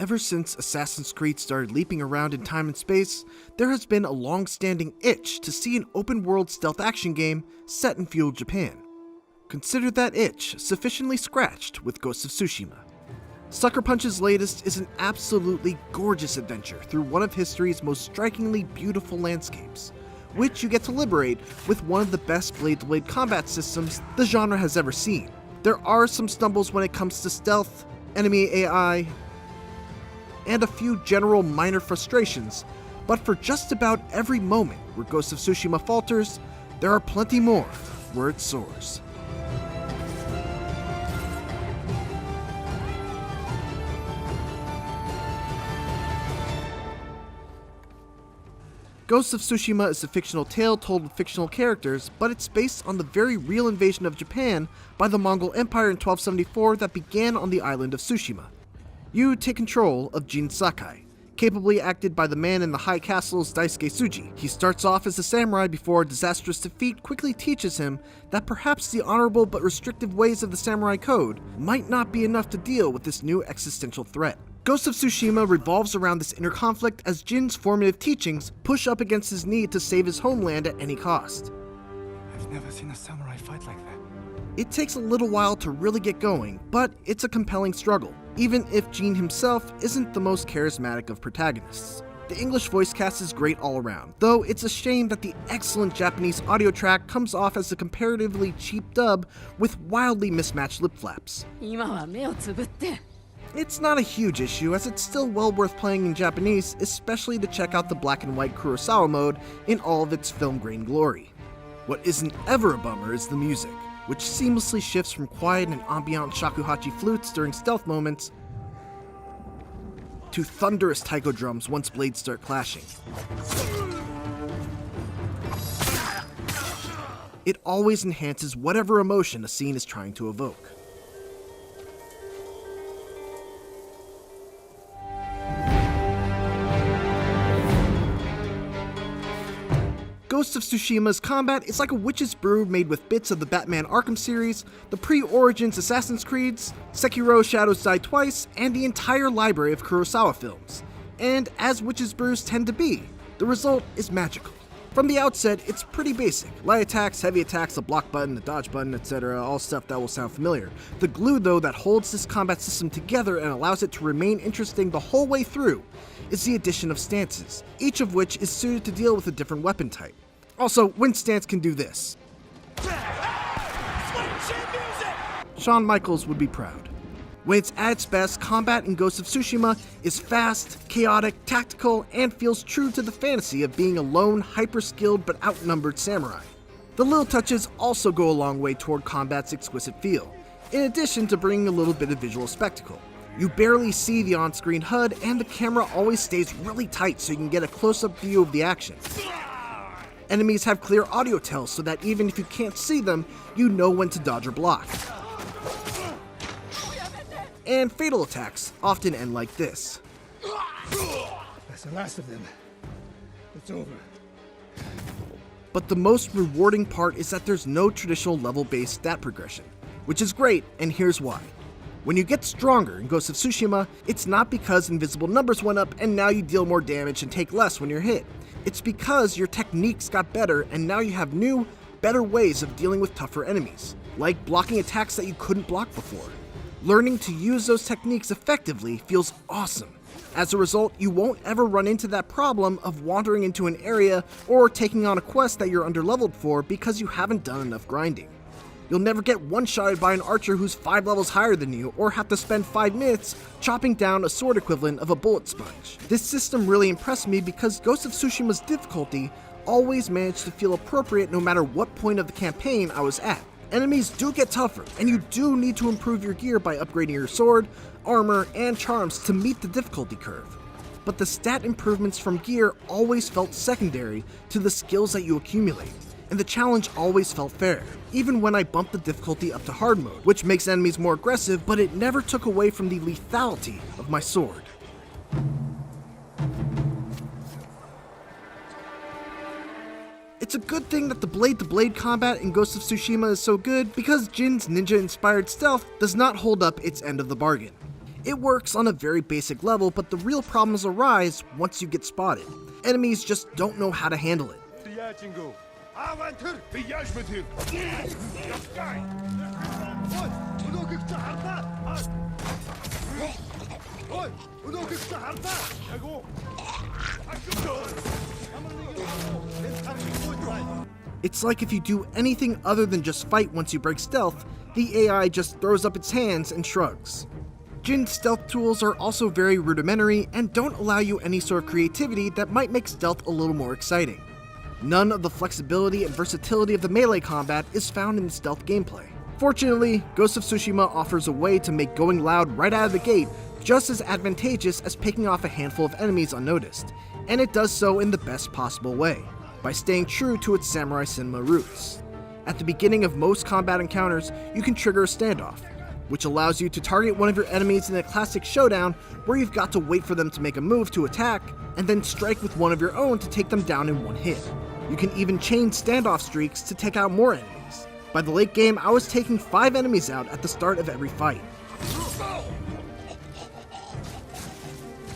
Ever since Assassin's Creed started leaping around in time and space, there has been a long-standing itch to see an open-world stealth action game set in feudal Japan. Consider that itch sufficiently scratched with Ghost of Tsushima. Sucker Punch's latest is an absolutely gorgeous adventure through one of history's most strikingly beautiful landscapes, which you get to liberate with one of the best blade-to-blade combat systems the genre has ever seen. There are some stumbles when it comes to stealth, enemy AI, and a few general minor frustrations, but for just about every moment where Ghost of Tsushima falters, there are plenty more where it soars. Ghost of Tsushima is a fictional tale told with fictional characters, but it's based on the very real invasion of Japan by the Mongol Empire in 1274 that began on the island of Tsushima. You take control of Jin Sakai, capably acted by the man in the high castle's Daisuke Tsuji. He starts off as a samurai before a disastrous defeat quickly teaches him that perhaps the honorable but restrictive ways of the samurai code might not be enough to deal with this new existential threat. Ghost of Tsushima revolves around this inner conflict as Jin's formative teachings push up against his need to save his homeland at any cost. I've never seen a samurai fight like that. It takes a little while to really get going, but it's a compelling struggle, even if Jin himself isn't the most charismatic of protagonists. The English voice cast is great all around, though it's a shame that the excellent Japanese audio track comes off as a comparatively cheap dub with wildly mismatched lip flaps. It's not a huge issue, as it's still well worth playing in Japanese, especially to check out the black and white Kurosawa mode in all of its film-grain glory. What isn't ever a bummer is the music, which seamlessly shifts from quiet and ambient shakuhachi flutes during stealth moments to thunderous taiko drums once blades start clashing. It always enhances whatever emotion a scene is trying to evoke. Ghost of Tsushima's combat is like a witch's brew made with bits of the Batman Arkham series, the pre-Origins Assassin's Creeds, Sekiro Shadows Die Twice, and the entire library of Kurosawa films. And as witch's brews tend to be, the result is magical. From the outset, it's pretty basic. Light attacks, heavy attacks, a block button, a dodge button, etc., all stuff that will sound familiar. The glue, though, that holds this combat system together and allows it to remain interesting the whole way through is the addition of stances, each of which is suited to deal with a different weapon type. Also, when stance can do this. Shawn Michaels would be proud. When it's at its best, combat in Ghost of Tsushima is fast, chaotic, tactical, and feels true to the fantasy of being a lone, hyper-skilled but outnumbered samurai. The little touches also go a long way toward combat's exquisite feel, in addition to bringing a little bit of visual spectacle. You barely see the on-screen HUD, and the camera always stays really tight so you can get a close-up view of the action. Enemies have clear audio tells so that even if you can't see them, you know when to dodge or block. And fatal attacks often end like this. That's the last of them. It's over. But the most rewarding part is that there's no traditional level-based stat progression, which is great, and here's why. When you get stronger in Ghost of Tsushima, it's not because invisible numbers went up and now you deal more damage and take less when you're hit. It's because your techniques got better and now you have new, better ways of dealing with tougher enemies, like blocking attacks that you couldn't block before. Learning to use those techniques effectively feels awesome. As a result, you won't ever run into that problem of wandering into an area or taking on a quest that you're underleveled for because you haven't done enough grinding. You'll never get one-shotted by an archer who's 5 levels higher than you, or have to spend 5 minutes chopping down a sword equivalent of a bullet sponge. This system really impressed me because Ghost of Tsushima's difficulty always managed to feel appropriate no matter what point of the campaign I was at. Enemies do get tougher, and you do need to improve your gear by upgrading your sword, armor, and charms to meet the difficulty curve. But the stat improvements from gear always felt secondary to the skills that you accumulate, and the challenge always felt fair, even when I bumped the difficulty up to hard mode, which makes enemies more aggressive, but it never took away from the lethality of my sword. It's a good thing that the blade-to-blade combat in Ghost of Tsushima is so good because Jin's ninja-inspired stealth does not hold up its end of the bargain. It works on a very basic level, but the real problems arise once you get spotted. Enemies just don't know how to handle it. It's like if you do anything other than just fight once you break stealth, the AI just throws up its hands and shrugs. Jin's stealth tools are also very rudimentary and don't allow you any sort of creativity that might make stealth a little more exciting. None of the flexibility and versatility of the melee combat is found in the stealth gameplay. Fortunately, Ghost of Tsushima offers a way to make going loud right out of the gate just as advantageous as picking off a handful of enemies unnoticed, and it does so in the best possible way, by staying true to its samurai cinema roots. At the beginning of most combat encounters, you can trigger a standoff, which allows you to target one of your enemies in a classic showdown where you've got to wait for them to make a move to attack, and then strike with one of your own to take them down in one hit. You can even chain standoff streaks to take out more enemies. By the late game, I was taking 5 enemies out at the start of every fight.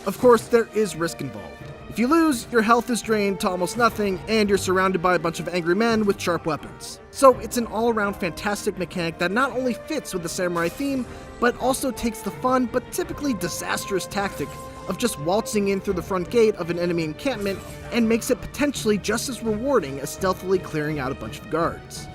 Of course, there is risk involved. If you lose, your health is drained to almost nothing, and you're surrounded by a bunch of angry men with sharp weapons. So it's an all-around fantastic mechanic that not only fits with the samurai theme, but also takes the fun but typically disastrous tactic of just waltzing in through the front gate of an enemy encampment and makes it potentially just as rewarding as stealthily clearing out a bunch of guards.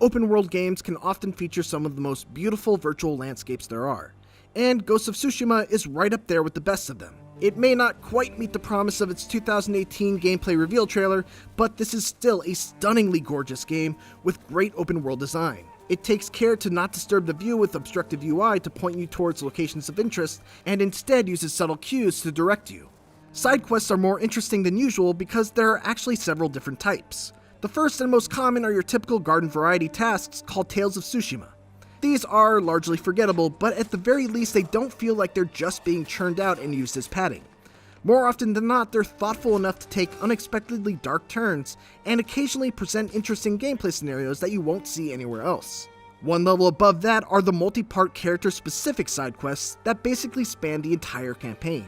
Open-world games can often feature some of the most beautiful virtual landscapes there are, and Ghost of Tsushima is right up there with the best of them. It may not quite meet the promise of its 2018 gameplay reveal trailer, but this is still a stunningly gorgeous game with great open-world design. It takes care to not disturb the view with obstructive UI to point you towards locations of interest, and instead uses subtle cues to direct you. Side quests are more interesting than usual because there are actually several different types. The first and most common are your typical garden variety tasks called Tales of Tsushima. These are largely forgettable, but at the very least they don't feel like they're just being churned out and used as padding. More often than not, they're thoughtful enough to take unexpectedly dark turns and occasionally present interesting gameplay scenarios that you won't see anywhere else. One level above that are the multi-part character-specific side quests that basically span the entire campaign.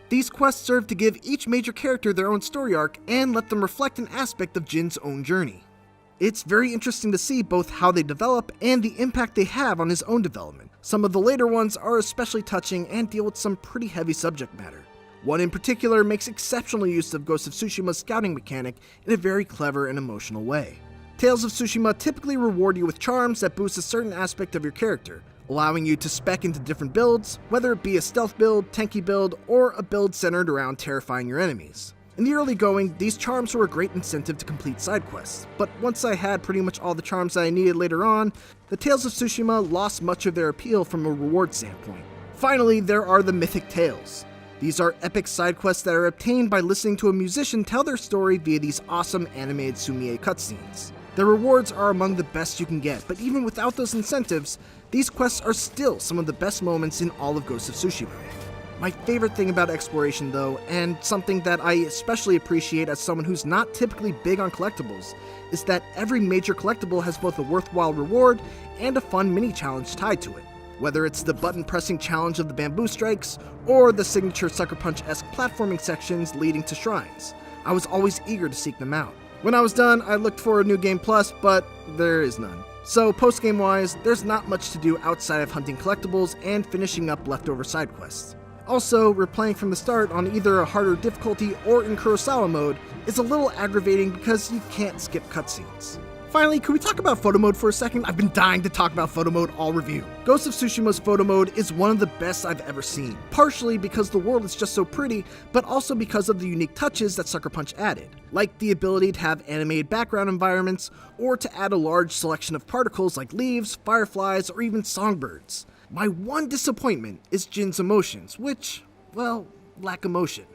These quests serve to give each major character their own story arc and let them reflect an aspect of Jin's own journey. It's very interesting to see both how they develop and the impact they have on his own development. Some of the later ones are especially touching and deal with some pretty heavy subject matter. One in particular makes exceptional use of Ghost of Tsushima's scouting mechanic in a very clever and emotional way. Tales of Tsushima typically reward you with charms that boost a certain aspect of your character, allowing you to spec into different builds, whether it be a stealth build, tanky build, or a build centered around terrifying your enemies. In the early going, these charms were a great incentive to complete side quests, but once I had pretty much all the charms that I needed later on, the Tales of Tsushima lost much of their appeal from a reward standpoint. Finally, there are the Mythic Tales. These are epic side quests that are obtained by listening to a musician tell their story via these awesome animated Sumie cutscenes. Their rewards are among the best you can get, but even without those incentives, these quests are still some of the best moments in all of Ghost of Tsushima. My favorite thing about exploration though, and something that I especially appreciate as someone who's not typically big on collectibles, is that every major collectible has both a worthwhile reward and a fun mini-challenge tied to it. Whether it's the button-pressing challenge of the bamboo strikes, or the signature Sucker Punch-esque platforming sections leading to shrines, I was always eager to seek them out. When I was done, I looked for a New Game Plus, but there is none. So post-game wise, there's not much to do outside of hunting collectibles and finishing up leftover side quests. Also, replaying from the start on either a harder difficulty or in Kurosawa mode is a little aggravating because you can't skip cutscenes. Finally, can we talk about photo mode for a second? I've been dying to talk about photo mode all review. Ghost of Tsushima's photo mode is one of the best I've ever seen, partially because the world is just so pretty, but also because of the unique touches that Sucker Punch added, like the ability to have animated background environments, or to add a large selection of particles like leaves, fireflies, or even songbirds. My one disappointment is Jin's emotions, which, well, lack emotion.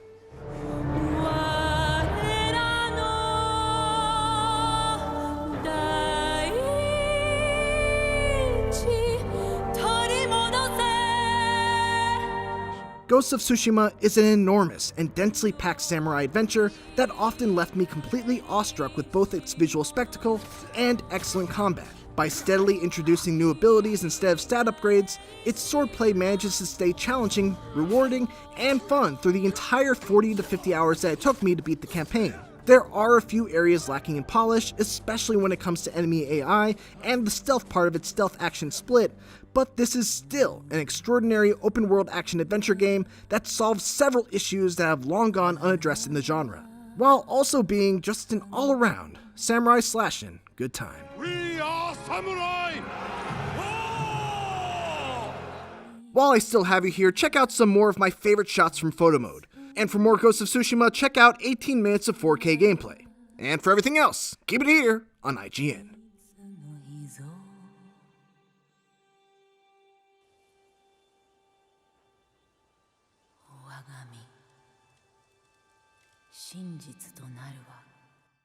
Ghost of Tsushima is an enormous and densely packed samurai adventure that often left me completely awestruck with both its visual spectacle and excellent combat. By steadily introducing new abilities instead of stat upgrades, its swordplay manages to stay challenging, rewarding, and fun through the entire 40 to 50 hours that it took me to beat the campaign. There are a few areas lacking in polish, especially when it comes to enemy AI and the stealth part of its stealth action split, but this is still an extraordinary open-world action-adventure game that solves several issues that have long gone unaddressed in the genre, while also being just an all-around samurai slashin' good time. We are samurai! While I still have you here, check out some more of my favorite shots from photo mode. And for more Ghost of Tsushima, check out 18 minutes of 4K gameplay. And for everything else, keep it here on IGN. 真実となる